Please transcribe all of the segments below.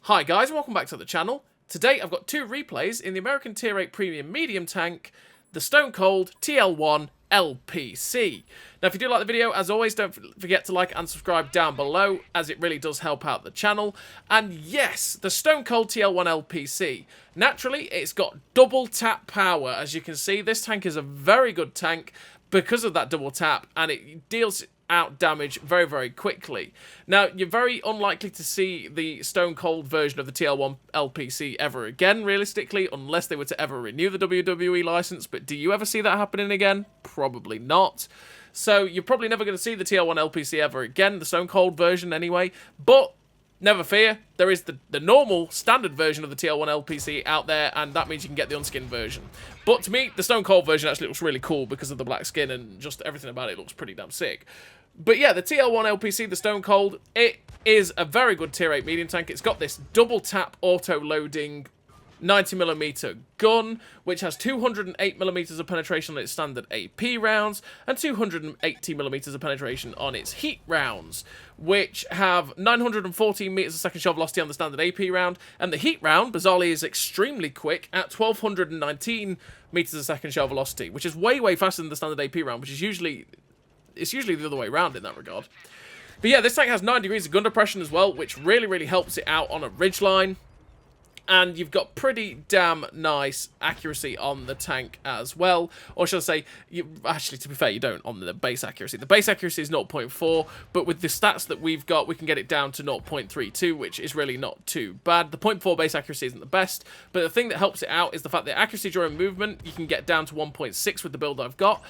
Hi guys, welcome back to the channel. Today I've got two replays in the American Tier 8 Premium Medium Tank, the Stone Cold TL1 LPC. Now if you do like the video, as always, don't forget to like and subscribe down below, as it really does help out the channel. And yes, the Stone Cold TL1 LPC. Naturally, it's got double tap power. As you can see, this tank is a very good tank because of that double tap, and it deals out damage very, very quickly. Now, you're very unlikely to see the Stone Cold version of the TL1 LPC ever again, realistically, unless they were to ever renew the WWE license. But do you ever see that happening again? Probably not. So you're probably never going to see the TL1 LPC ever again, the Stone Cold version anyway. But never fear, there is the normal standard version of the TL1 LPC out there, and that means you can get the unskinned version. But to me, the Stone Cold version actually looks really cool because of the black skin, and just everything about it looks pretty damn sick. But yeah, the TL1 LPC, the Stone Cold, it is a very good Tier 8 medium tank. It's got this double tap auto-loading 90mm gun, which has 208mm of penetration on its standard AP rounds, and 280mm of penetration on its heat rounds, which have 914 meters a second shell velocity on the standard AP round, and the heat round, bizarrely, is extremely quick at 1219 meters a second shell velocity, which is way, way faster than the standard AP round, which is usually the other way around in that regard. But yeah, this tank has 9 degrees of gun depression as well, which really, really helps it out on a ridgeline. And you've got pretty damn nice accuracy on the tank as well. Or should I say, actually, to be fair, you don't on the base accuracy. The base accuracy is 0.4, but with the stats that we've got, we can get it down to 0.32, which is really not too bad. The 0.4 base accuracy isn't the best, but the thing that helps it out is the fact that accuracy during movement, you can get down to 1.6 with the build I've got.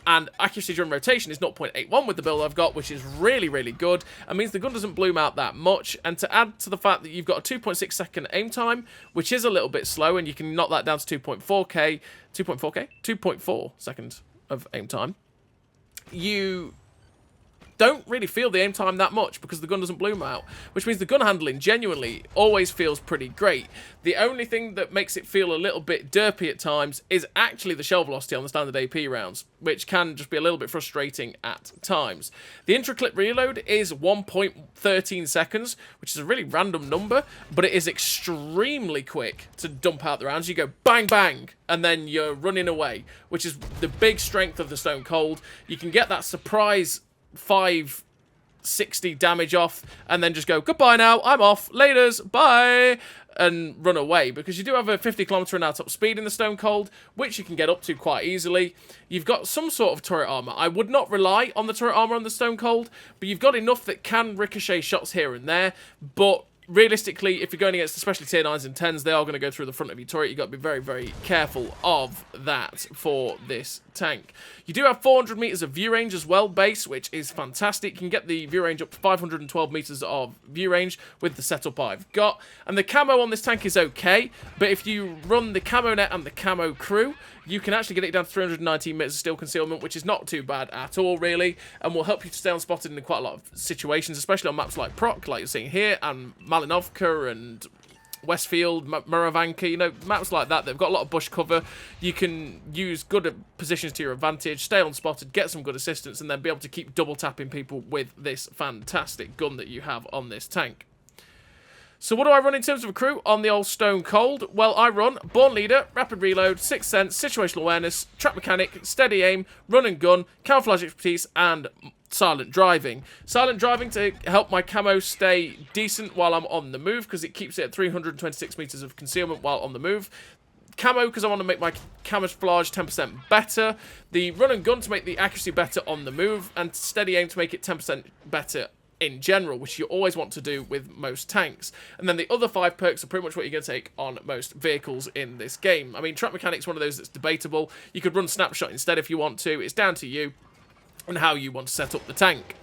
And accuracy during rotation is 0.81 with the build I've got, which is really, really good. It means the gun doesn't bloom out that much. And to add to the fact that you've got a 2.6 second aim time, which is a little bit slow, and you can knock that down to 2.4 seconds of aim time, you don't really feel the aim time that much because the gun doesn't bloom out, which means the gun handling genuinely always feels pretty great. The only thing that makes it feel a little bit derpy at times is actually the shell velocity on the standard AP rounds, which can just be a little bit frustrating at times. The intra-clip reload is 1.13 seconds, which is a really random number, but it is extremely quick to dump out the rounds. You go bang, bang, and then you're running away, which is the big strength of the Stone Cold. You can get that surprise 560 damage off, and then just go, goodbye now, I'm off, laters, bye, and run away, because you do have a 50km/h top speed in the Stone Cold, which you can get up to quite easily. You've got some sort of turret armor. I would not rely on the turret armor on the Stone Cold, but you've got enough that can ricochet shots here and there, but realistically, if you're going against especially tier 9s and 10s, they are going to go through the front of your turret. You've got to be very, very careful of that for this tank. You do have 400 meters of view range as well, base, which is fantastic. You can get the view range up to 512 meters of view range with the setup I've got. And the camo on this tank is okay, but if you run the camo net and the camo crew, you can actually get it down to 319 meters of steel concealment, which is not too bad at all, really, and will help you to stay unspotted in quite a lot of situations, especially on maps like Prok, like you're seeing here, and Malinovka and Westfield, Muravanka, you know, maps like that, they've got a lot of bush cover. You can use good positions to your advantage, stay unspotted, get some good assistance, and then be able to keep double tapping people with this fantastic gun that you have on this tank. So what do I run in terms of a crew on the old Stone Cold? Well, I run Born Leader, Rapid Reload, Sixth Sense, Situational Awareness, Trap Mechanic, Steady Aim, Run and Gun, Camouflage Expertise, and Silent Driving. Silent Driving to help my camo stay decent while I'm on the move, because it keeps it at 326 meters of concealment while on the move. Camo, because I want to make my camouflage 10% better. The Run and Gun to make the accuracy better on the move, and Steady Aim to make it 10% better in general, which you always want to do with most tanks. And then the other 5 perks are pretty much what you're going to take on most vehicles in this game. I mean, Trap Mechanic's one of those that's debatable. You could run Snapshot instead if you want to. It's down to you and how you want to set up the tank.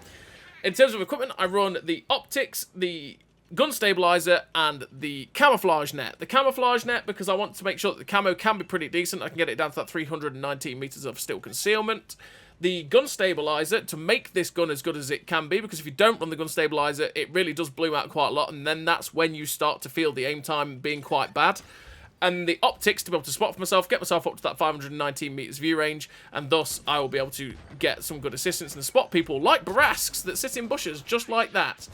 In terms of equipment, I run the optics, the gun stabilizer, and the camouflage net. The camouflage net because I want to make sure that the camo can be pretty decent. I can get it down to that 319 meters of steel concealment. The gun stabilizer to make this gun as good as it can be, because if you don't run the gun stabilizer, it really does bloom out quite a lot, and then that's when you start to feel the aim time being quite bad. And the optics to be able to spot for myself, get myself up to that 519 meters view range, and thus I will be able to get some good assistance and spot people like Barasks that sit in bushes just like that.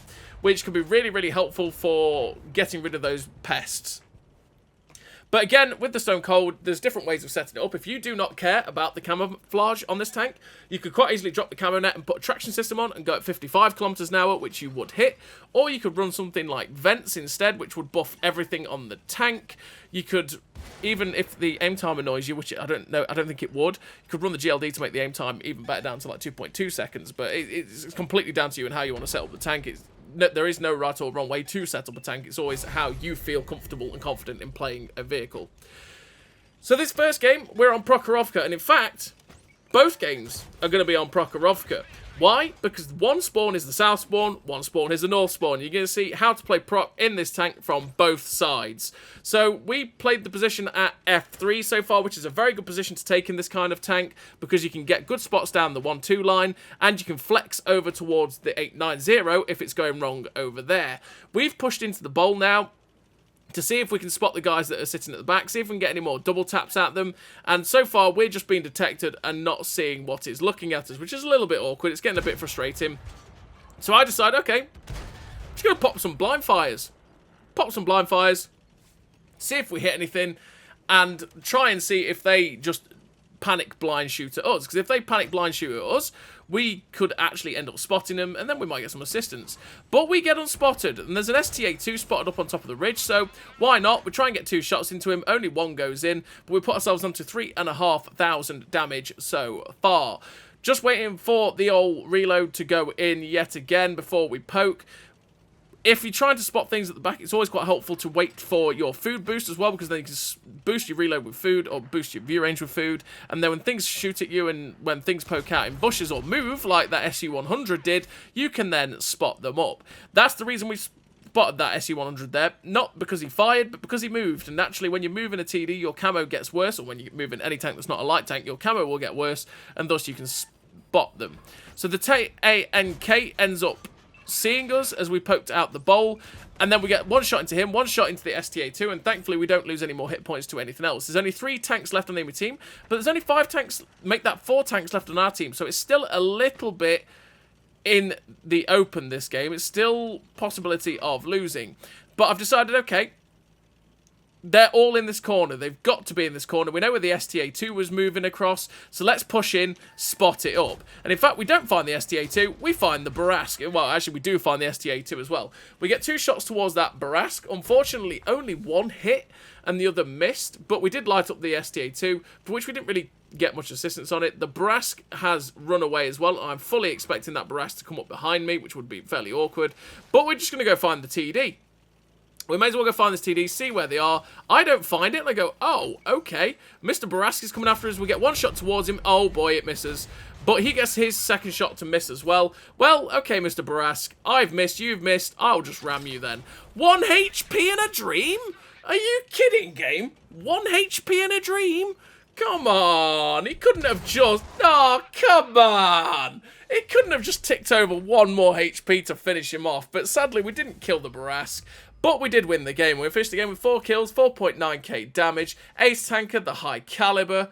which can be really, really helpful for getting rid of those pests. But again, with the Stone Cold, there's different ways of setting it up. If you do not care about the camouflage on this tank, you could quite easily drop the camo net and put a traction system on and go at 55 kilometers an hour, which you would hit. Or you could run something like vents instead, which would buff everything on the tank. You could, even if the aim time annoys you, which I don't think it would, you could run the GLD to make the aim time even better down to like 2.2 seconds. But it's completely down to you and how you want to set up the tank. There is no right or wrong way to set up a tank. It's always how you feel comfortable and confident in playing a vehicle. So this first game, we're on Prokhorovka, and in fact, both games are going to be on Prokhorovka. Why? Because one spawn is the south spawn, one spawn is the north spawn. You're going to see how to play Prok in this tank from both sides. So we played the position at F3 so far, which is a very good position to take in this kind of tank, because you can get good spots down the 1-2 line, and you can flex over towards the 8-9-0 if it's going wrong over there. We've pushed into the bowl now to see if we can spot the guys that are sitting at the back, see if we can get any more double taps at them, and so far we're just being detected and not seeing what is looking at us, which is a little bit awkward. It's getting a bit frustrating. So I decide, okay, I'm just going to pop some blind fires. See if we hit anything, and try and see if they just panic blind shoot at us, because if they panic blind shoot at us, we could actually end up spotting them, and then we might get some assistance. But we get unspotted, and there's an STA2 spotted up on top of the ridge, so why not? We try and get 2 shots into him, only 1 goes in, but we put ourselves onto 3,500 damage so far. Just waiting for the old reload to go in yet again before we poke. If you're trying to spot things at the back, it's always quite helpful to wait for your food boost as well, because then you can boost your reload with food or boost your view range with food. And then when things shoot at you and when things poke out in bushes or move, like that SU-100 did, you can then spot them up. That's the reason we spotted that SU-100 there. Not because he fired, but because he moved. And naturally, when you're moving a TD, your camo gets worse, or when you're moving any tank that's not a light tank, your camo will get worse, and thus you can spot them. So the TANK ends up seeing us as we poked out the bowl, and then we get 1 shot into him, 1 shot into the STA2, and thankfully we don't lose any more hit points to anything else. There's only 3 tanks left on the enemy team, but there's only 5 tanks, make that 4 tanks left on our team, so it's still a little bit in the open, this game. It's still possibility of losing, but I've decided, okay, they're all in this corner. They've got to be in this corner. We know where the STA2 was moving across, so let's push in, spot it up. And in fact, we don't find the STA2, we find the Barask. Well, actually, we do find the STA2 as well. We get 2 shots towards that Barask. Unfortunately, only 1 hit, and the other missed, but we did light up the STA2, for which we didn't really get much assistance on it. The Barask has run away as well. I'm fully expecting that Barask to come up behind me, which would be fairly awkward, but we're just going to go find the TD. We may as well go find this TD, see where they are. I don't find it, and I go, oh, okay. Mr. Barask is coming after us. We get 1 shot towards him. Oh, boy, it misses. But he gets his 2nd shot to miss as well. Well, okay, Mr. Barask. I've missed, you've missed. I'll just ram you then. 1 HP in a dream? Are you kidding, game? 1 HP in a dream? Come on. He couldn't have just... Oh, come on. He couldn't have just ticked over 1 more HP to finish him off. But sadly, we didn't kill the Barask. But we did win the game. We finished the game with 4 kills, 4.9k damage, Ace Tanker, the high caliber,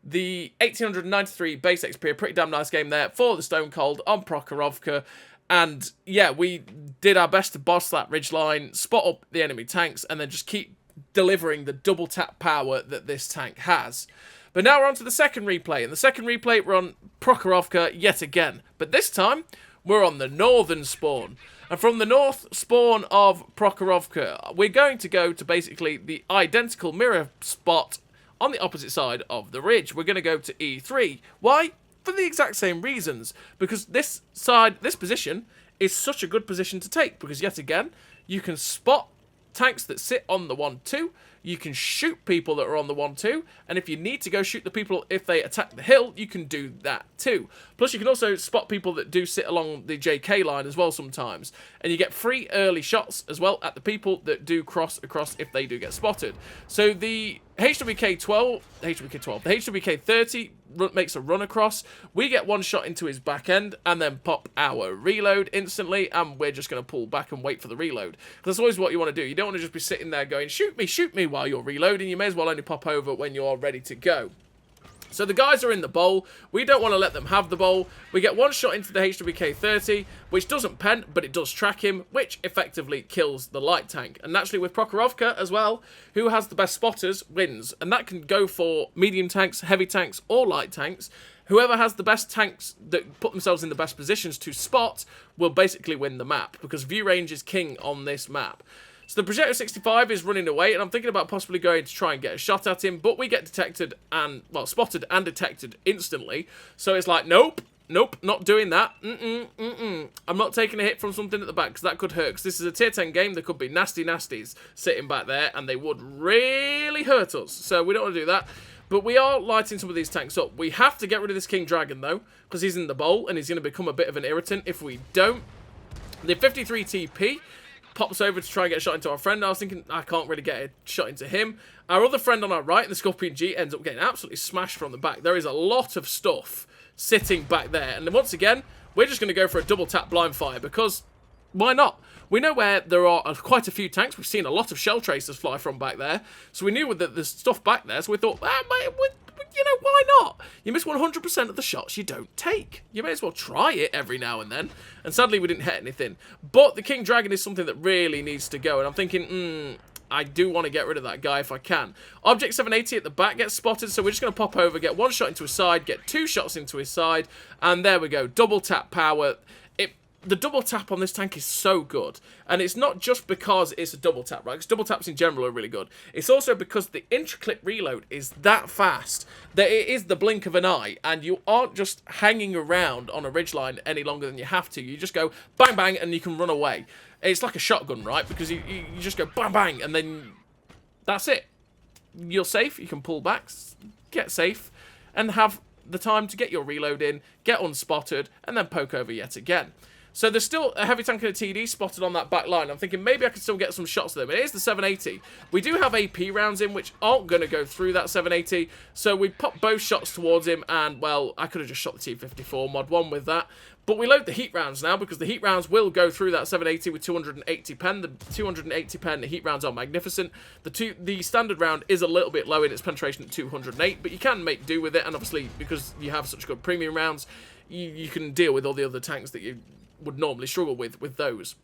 the 1893 base XP, a pretty damn nice game there for the Stone Cold on Prokhorovka. And yeah, we did our best to boss that ridgeline, spot up the enemy tanks, and then just keep delivering the double tap power that this tank has. But now we're on to the second replay. In the second replay, we're on Prokhorovka yet again. But this time, we're on the northern spawn. And from the north spawn of Prokhorovka, we're going to go to basically the identical mirror spot on the opposite side of the ridge. We're going to go to E3. Why? For the exact same reasons. Because this position is such a good position to take. Because yet again, you can spot tanks that sit on the 1-2. You can shoot people that are on the 1-2, and if you need to go shoot the people if they attack the hill, you can do that too. Plus, you can also spot people that do sit along the JK line as well sometimes, and you get free early shots as well at the people that do cross across if they do get spotted. So the HWK-12, the HWK-30 makes a run across. We get 1 shot into his back end and then pop our reload instantly, and we're just going to pull back and wait for the reload. Because that's always what you want to do. You don't want to just be sitting there going, shoot me, while you're reloading. You may as well only pop over when you're ready to go. So the guys are in the bowl. We don't want to let them have the bowl. We get one shot into the HWK-30, which doesn't pen, but it does track him, which effectively kills the light tank. And naturally with Prokhorovka as well, who has the best spotters wins. And that can go for medium tanks, heavy tanks, or light tanks. Whoever has the best tanks that put themselves in the best positions to spot will basically win the map, because view range is king on this map. So the Projector 65 is running away, and I'm thinking about possibly going to try and get a shot at him, but we get detected and, well, spotted and detected instantly. So it's like, nope, nope, not doing that. I'm not taking a hit from something at the back, because that could hurt, because this is a tier 10 game. There could be nasty nasties sitting back there, and they would really hurt us. So we don't want to do that. But we are lighting some of these tanks up. We have to get rid of this King Dragon, though, because he's in the bowl, and he's going to become a bit of an irritant if we don't. The 53 TP pops over to try and get a shot into our friend. I was thinking, I can't really get a shot into him. Our other friend on our right, the Scorpion G, ends up getting absolutely smashed from the back. There is a lot of stuff sitting back there. And then once again, we're just going to go for a double tap blind fire, because why not? We know where there are quite a few tanks. We've seen a lot of shell tracers fly from back there. So we knew that there's stuff back there. So we thought, you know, why not? You miss 100% of the shots you don't take. You may as well try it every now and then. And sadly, we didn't hit anything. But the King Dragon is something that really needs to go. And I'm thinking, I do want to get rid of that guy if I can. Object 780 at the back gets spotted. So we're just going to pop over, get one shot into his side, get two shots into his side. And there we go. Double tap power. The double tap on this tank is so good. And it's not just because it's a double tap, right? Because double taps in general are really good. It's also because the intra-click reload is that fast that it is the blink of an eye. And you aren't just hanging around on a ridgeline any longer than you have to. You just go bang, bang, and you can run away. It's like a shotgun, right? Because you just go bang, bang, and then that's it. You're safe. You can pull back, get safe, and have the time to get your reload in, get unspotted, and then poke over yet again. So there's still a heavy tank and a TD spotted on that back line. I'm thinking maybe I could still get some shots at them. It is the 780. We do have AP rounds in, which aren't going to go through that 780. So we pop both shots towards him, and, well, I could have just shot the T54 mod 1 with that. But we load the heat rounds now, because the heat rounds will go through that 780 with 280 pen. The 280 pen heat rounds are magnificent. The standard round is a little bit low in its penetration at 208, but you can make do with it. And obviously, because you have such good premium rounds, you can deal with all the other tanks that you would normally struggle with those.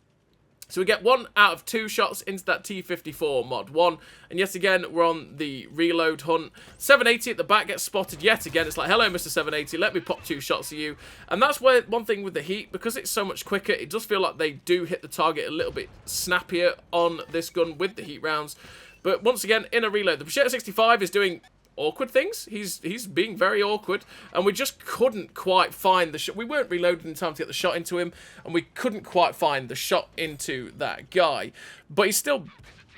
So we get 1 out of 2 shots into that T54 mod 1. And yet again, we're on the reload hunt. 780 at the back gets spotted yet again. It's like, hello, Mr. 780, let me pop 2 shots at you. And that's where one thing with the heat, because it's so much quicker, it does feel like they do hit the target a little bit snappier on this gun with the heat rounds. But once again, in a reload, the Projector 65 is doing awkward things. He's being very awkward, and we just couldn't quite find the shot. We weren't reloading in time to get the shot into him, and we couldn't quite find the shot into that guy. But he's still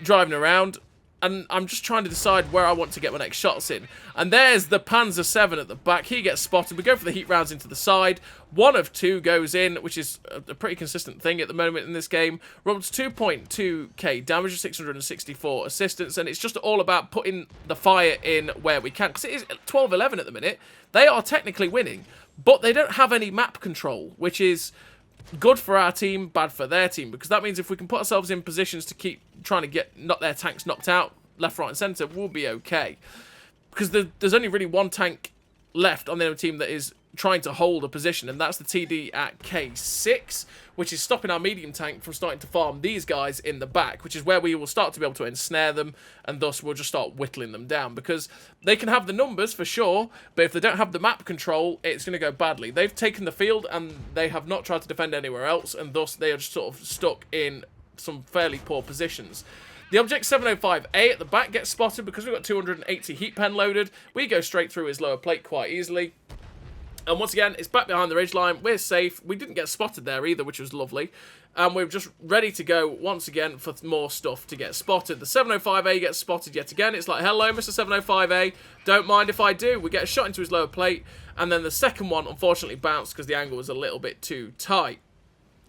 driving around, and I'm just trying to decide where I want to get my next shots in. And there's the Panzer 7 at the back. He gets spotted. We go for the heat rounds into the side. 1 of 2 goes in, which is a pretty consistent thing at the moment in this game. We're up to 2.2k damage, 664 assistance, and it's just all about putting the fire in where we can. Because it is 12-11 at the minute. They are technically winning, but they don't have any map control, which is good for our team, bad for their team, because that means if we can put ourselves in positions to keep trying to get their tanks knocked out left, right, and centre, we'll be okay. Because there's only really one tank left on the other team that is trying to hold a position, and that's the TD at K6, which is stopping our medium tank from starting to farm these guys in the back, which is where we will start to be able to ensnare them, and thus we'll just start whittling them down, because they can have the numbers for sure, but if they don't have the map control, it's going to go badly. They've taken the field, and they have not tried to defend anywhere else, and thus they are just sort of stuck in some fairly poor positions. The Object 705A at the back gets spotted because we've got 280 heat pen loaded. We go straight through his lower plate quite easily. And once again, it's back behind the ridgeline. We're safe. We didn't get spotted there either, which was lovely. And we're just ready to go once again for more stuff to get spotted. The 705A gets spotted yet again. It's like, hello, Mr. 705A. Don't mind if I do. We get a shot into his lower plate. And then the second one, unfortunately, bounced because the angle was a little bit too tight.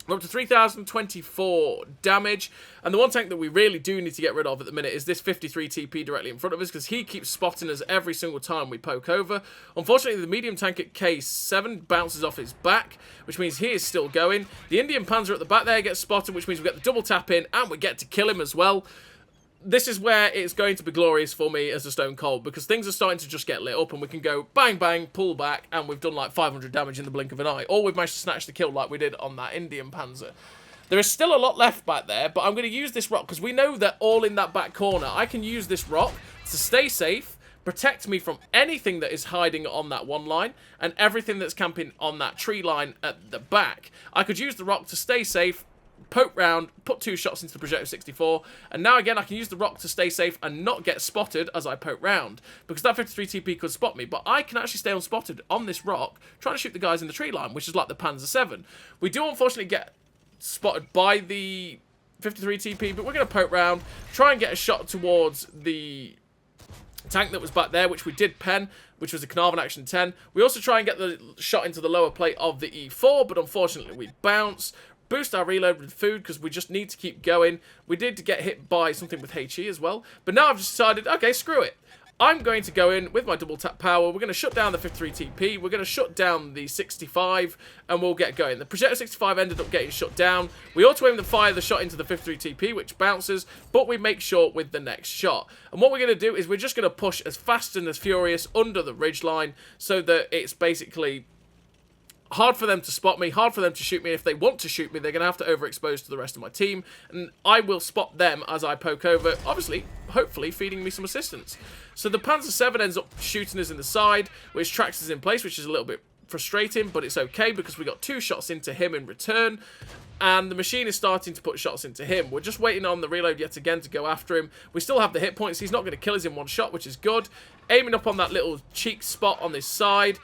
We're up to 3,024 damage, and the one tank that we really do need to get rid of at the minute is this 53 TP directly in front of us, because he keeps spotting us every single time we poke over. Unfortunately, the medium tank at K7 bounces off his back, which means he is still going. The Indian Panzer at the back there gets spotted, which means we get the double tap in, and we get to kill him as well. this is where it's going to be glorious for me as a Stone Cold, because things are starting to just get lit up and we can go bang, bang, pull back, and we've done like 500 damage in the blink of an eye. Or we've managed to snatch the kill like we did on that Indian Panzer. There is still a lot left back there, but I'm going to use this rock, because we know that all in that back corner, I can use this rock to stay safe, protect me from anything that is hiding on that one line, and everything that's camping on that tree line at the back. I could use the rock to stay safe, poke round, put 2 shots into the projectile 64, and now again I can use the rock to stay safe and not get spotted as I poke round, because that 53 TP could spot me, but I can actually stay unspotted on this rock, trying to shoot the guys in the tree line, which is like the Panzer 7. We do unfortunately get spotted by the 53 TP, but we're going to poke round, try and get a shot towards the tank that was back there, which we did pen, which was a Carnarvon Action 10. We also try and get the shot into the lower plate of the E4, but unfortunately we bounce. Boost our reload with food, because we just need to keep going. We did get hit by something with HE as well, but now I've just decided, okay, screw it. I'm going to go in with my double tap power. We're going to shut down the 53 TP. We're going to shut down the 65, and we'll get going. The projectile 65 ended up getting shut down. We auto-aim and fire the shot into the 53 TP, which bounces, but we make short with the next shot. And what we're going to do is we're just going to push as fast and as furious under the ridgeline, so that it's basically hard for them to spot me, hard for them to shoot me. If they want to shoot me, they're going to have to overexpose to the rest of my team, and I will spot them as I poke over, obviously, hopefully, feeding me some assistance. So the Panzer 7 ends up shooting us in the side, which tracks us in place, which is a little bit frustrating, but it's okay, because we got 2 shots into him in return, and the machine is starting to put shots into him. We're just waiting on the reload yet again to go after him. We still have the hit points. He's not going to kill us in one shot, which is good. Aiming up on that little cheek spot on this side.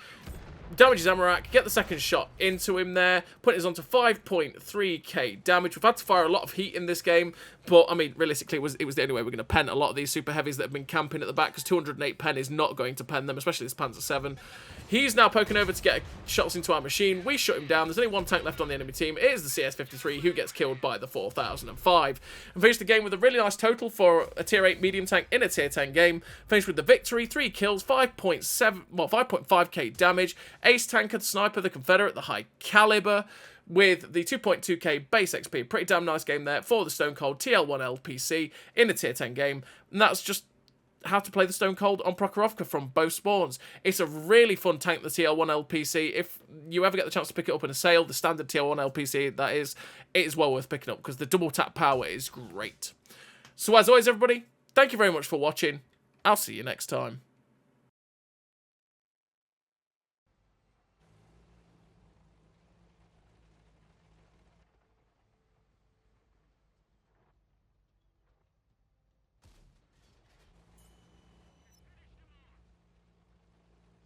Damages Amarak, get the second shot into him there, putting us onto 5.3k damage. We've had to fire a lot of heat in this game, but, I mean, realistically, it was the only way we're going to pen a lot of these super heavies that have been camping at the back, because 208 pen is not going to pen them, especially this Panzer 7. He's now poking over to get shots into our machine. We shut him down. There's only 1 tank left on the enemy team. It is the CS-53, who gets killed by the 4005. And finished the game with a really nice total for a tier 8 medium tank in a tier 10 game. Finished with the victory, 3 kills, 5.5k damage. Ace tanker, the sniper, the Confederate, the high caliber, with the 2.2k base XP. Pretty damn nice game there for the Stone Cold TL1 LPC in a tier 10 game. And that's just how to play the Stone Cold on Prokhorovka from both spawns. It's a really fun tank, the TL1 LPC. If you ever get the chance to pick it up in a sale, the standard TL1 LPC, that is, it is well worth picking up, because the double tap power is great. So as always, everybody, thank you very much for watching. I'll see you next time.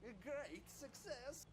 A great success.